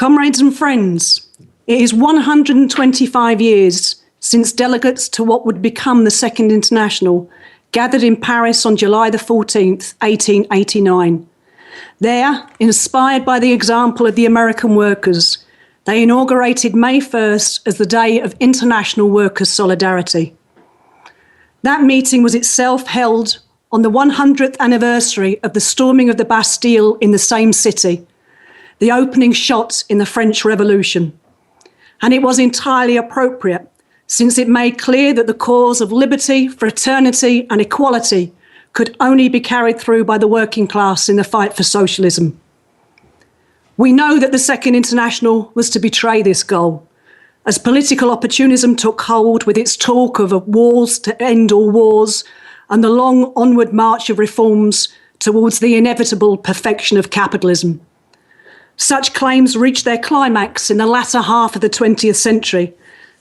Comrades and friends, it is 125 years since delegates to what would become the Second International gathered in Paris on July the 14th, 1889. There, inspired by the example of the American workers, they inaugurated May 1st as the Day of International Workers' Solidarity. That meeting was itself held on the 100th anniversary of the storming of the Bastille in the same city, the opening shot in the French Revolution. And it was entirely appropriate, since it made clear that the cause of liberty, fraternity, and equality could only be carried through by the working class in the fight for socialism. We know that the Second International was to betray this goal, as political opportunism took hold with its talk of wars to end all wars and the long onward march of reforms towards the inevitable perfection of capitalism. Such claims reached their climax in the latter half of the 20th century,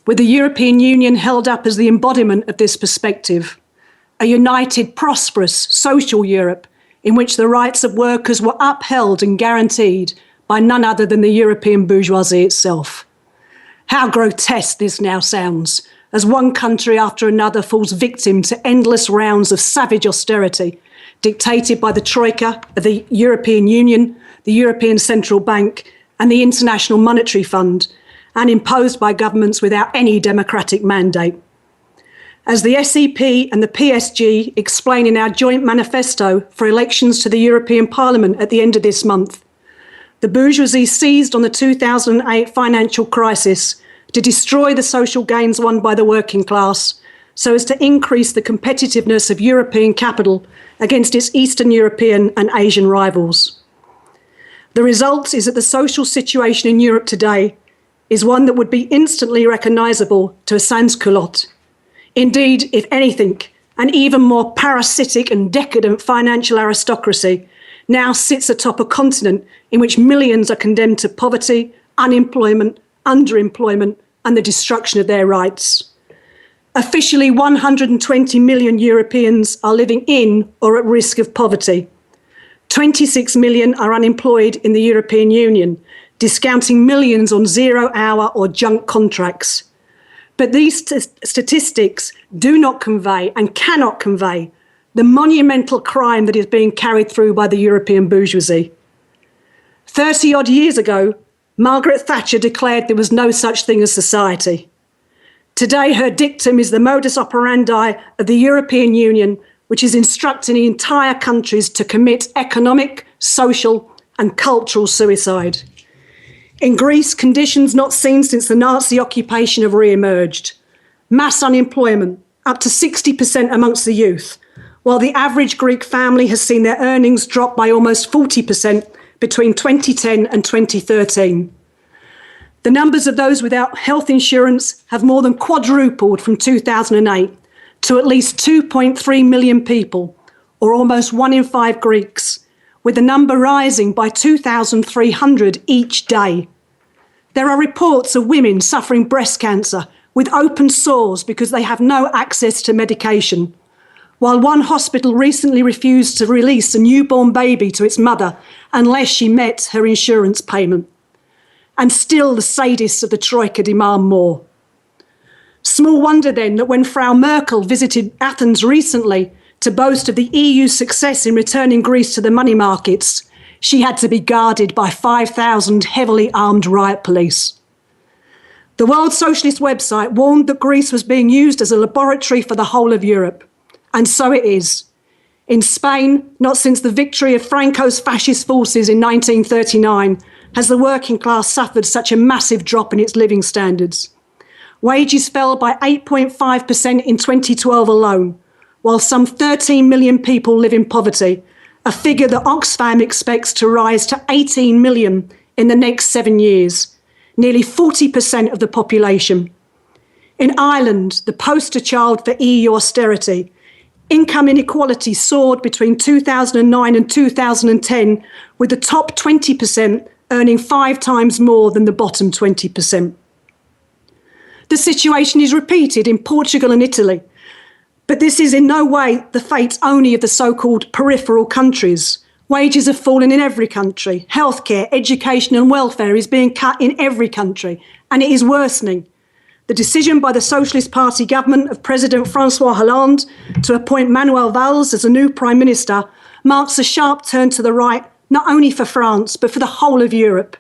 with the European Union held up as the embodiment of this perspective, a united, prosperous, social Europe in which the rights of workers were upheld and guaranteed by none other than the European bourgeoisie itself. How grotesque this now sounds, as one country after another falls victim to endless rounds of savage austerity, dictated by the Troika of the European Union, the European Central Bank, and the International Monetary Fund, and imposed by governments without any democratic mandate. As the SEP and the PSG explain in our joint manifesto for elections to the European Parliament at the end of this month, the bourgeoisie seized on the 2008 financial crisis to destroy the social gains won by the working class so as to increase the competitiveness of European capital against its Eastern European and Asian rivals. The result is that the social situation in Europe today is one that would be instantly recognisable to a sans-culotte. Indeed, if anything, an even more parasitic and decadent financial aristocracy now sits atop a continent in which millions are condemned to poverty, unemployment, underemployment, and the destruction of their rights. Officially, 120 million Europeans are living in or at risk of poverty. 26 million are unemployed in the European Union, discounting millions on zero-hour or junk contracts. But these statistics do not convey and cannot convey the monumental crime that is being carried through by the European bourgeoisie. 30-odd years ago, Margaret Thatcher declared there was no such thing as society. Today, her dictum is the modus operandi of the European Union, which is instructing entire countries to commit economic, social, and cultural suicide. In Greece, conditions not seen since the Nazi occupation have re-emerged. Mass unemployment, up to 60% amongst the youth, while the average Greek family has seen their earnings drop by almost 40% between 2010 and 2013. The numbers of those without health insurance have more than quadrupled from 2008 to at least 2.3 million people, or almost 1 in 5 Greeks, with the number rising by 2,300 each day. There are reports of women suffering breast cancer with open sores because they have no access to medication, while one hospital recently refused to release a newborn baby to its mother unless she met her insurance payment. And still the sadists of the Troika demand more. Small wonder then that when Frau Merkel visited Athens recently to boast of the EU's success in returning Greece to the money markets, she had to be guarded by 5,000 heavily armed riot police. The World Socialist website warned that Greece was being used as a laboratory for the whole of Europe. And so it is. In Spain, not since the victory of Franco's fascist forces in 1939 has the working class suffered such a massive drop in its living standards. Wages fell by 8.5% in 2012 alone, while some 13 million people live in poverty, a figure that Oxfam expects to rise to 18 million in the next 7 years, nearly 40% of the population. In Ireland, the poster child for EU austerity, income inequality soared between 2009 and 2010, with the top 20% earning 5 times more than the bottom 20%. The situation is repeated in Portugal and Italy, but this is in no way the fate only of the so-called peripheral countries, Wages have fallen in every country. Healthcare, education and welfare is being cut in every country, and it is worsening. The decision by the Socialist Party government of President François Hollande to appoint Manuel Valls as the new Prime Minister marks a sharp turn to the right, not only for France, but for the whole of Europe.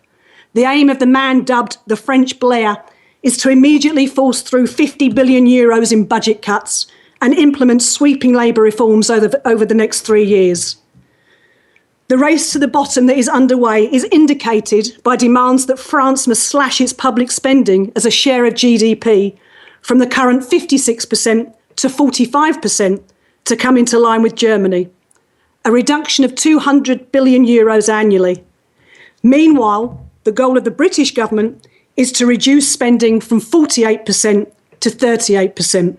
The aim of the man dubbed the French Blair is to immediately force through 50 billion euros in budget cuts and implement sweeping labour reforms over the next 3 years. The race to the bottom that is underway is indicated by demands that France must slash its public spending as a share of GDP from the current 56% to 45% to come into line with Germany, a reduction of 200 billion euros annually. Meanwhile, the goal of the British government is to reduce spending from 48% to 38%.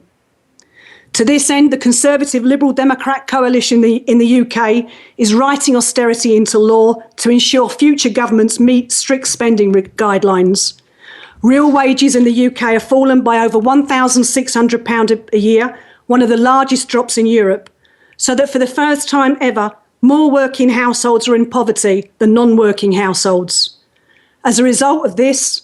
To this end, the Conservative Liberal Democrat coalition in the UK is writing austerity into law to ensure future governments meet strict spending guidelines. Real wages in the UK have fallen by over £1,600 a year, one of the largest drops in Europe, so that for the first time ever, more working households are in poverty than non-working households. As a result of this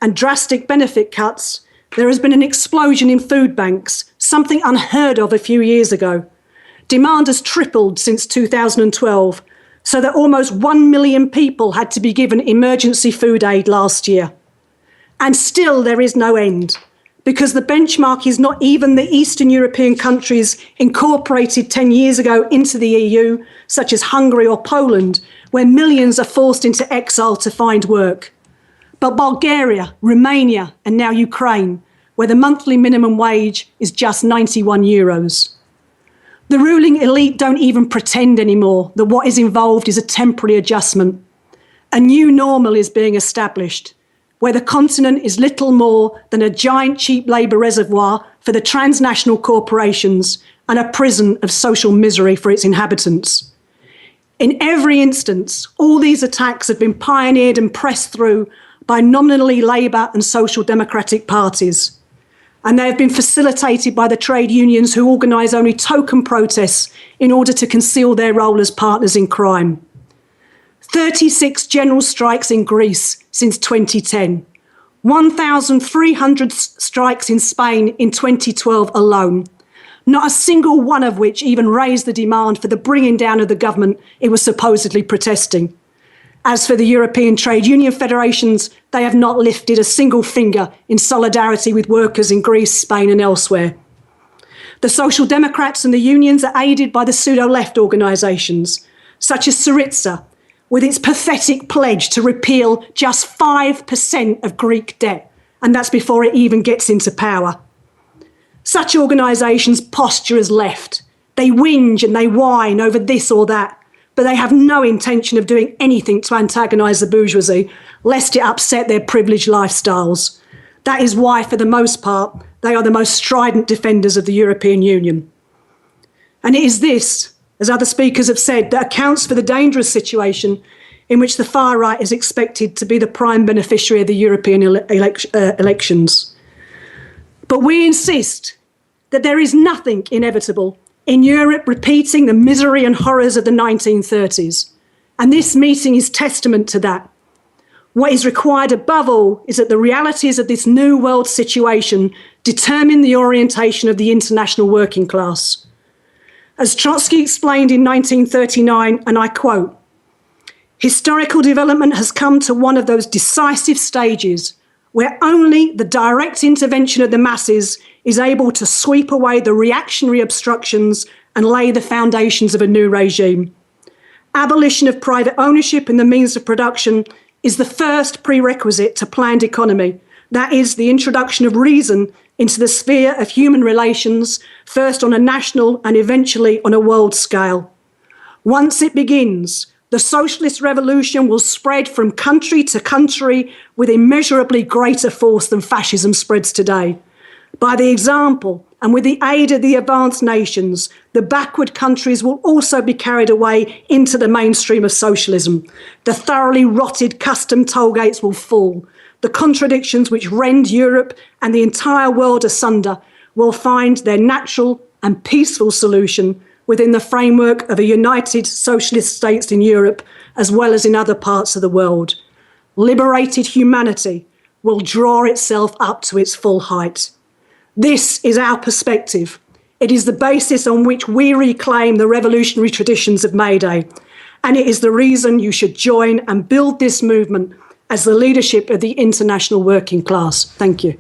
and drastic benefit cuts, there has been an explosion in food banks, something unheard of a few years ago. Demand has tripled since 2012, so that almost 1 million people had to be given emergency food aid last year. And still there is no end, because the benchmark is not even the Eastern European countries incorporated 10 years ago into the EU, such as Hungary or Poland, where millions are forced into exile to find work. But Bulgaria, Romania, and now Ukraine, where the monthly minimum wage is just 91 euros. The ruling elite don't even pretend anymore that what is involved is a temporary adjustment. A new normal is being established, where the continent is little more than a giant cheap labour reservoir for the transnational corporations and a prison of social misery for its inhabitants. In every instance, all these attacks have been pioneered and pressed through by nominally Labour and Social Democratic parties. And they have been facilitated by the trade unions who organise only token protests in order to conceal their role as partners in crime. 36 general strikes in Greece since 2010, 1,300 strikes in Spain in 2012 alone, not a single one of which even raised the demand for the bringing down of the government it was supposedly protesting. As for the European trade union federations, they have not lifted a single finger in solidarity with workers in Greece, Spain and elsewhere. The Social Democrats and the unions are aided by the pseudo-left organisations, such as Syriza, with its pathetic pledge to repeal just 5% of Greek debt, and that's before it even gets into power. Such organisations posture as left. They whinge and they whine over this or that, but they have no intention of doing anything to antagonise the bourgeoisie, lest it upset their privileged lifestyles. That is why, for the most part, they are the most strident defenders of the European Union. And it is this, as other speakers have said, that accounts for the dangerous situation in which the far right is expected to be the prime beneficiary of the European elections. But we insist that there is nothing inevitable in Europe repeating the misery and horrors of the 1930s. And this meeting is testament to that. What is required above all is that the realities of this new world situation determine the orientation of the international working class. As Trotsky explained in 1939, and I quote, "Historical development has come to one of those decisive stages where only the direct intervention of the masses is able to sweep away the reactionary obstructions and lay the foundations of a new regime. Abolition of private ownership and the means of production is the first prerequisite to planned economy. That is, the introduction of reason into the sphere of human relations, first on a national and eventually on a world scale. Once it begins, the socialist revolution will spread from country to country with immeasurably greater force than fascism spreads today. By the example and with the aid of the advanced nations, the backward countries will also be carried away into the mainstream of socialism. The thoroughly rotted custom toll gates will fall. The contradictions which rend Europe and the entire world asunder will find their natural and peaceful solution within the framework of a united socialist states in Europe, as well as in other parts of the world. Liberated humanity will draw itself up to its full height. This is our perspective. It is the basis on which we reclaim the revolutionary traditions of May Day, and it is the reason you should join and build this movement as the leadership of the international working class. Thank you.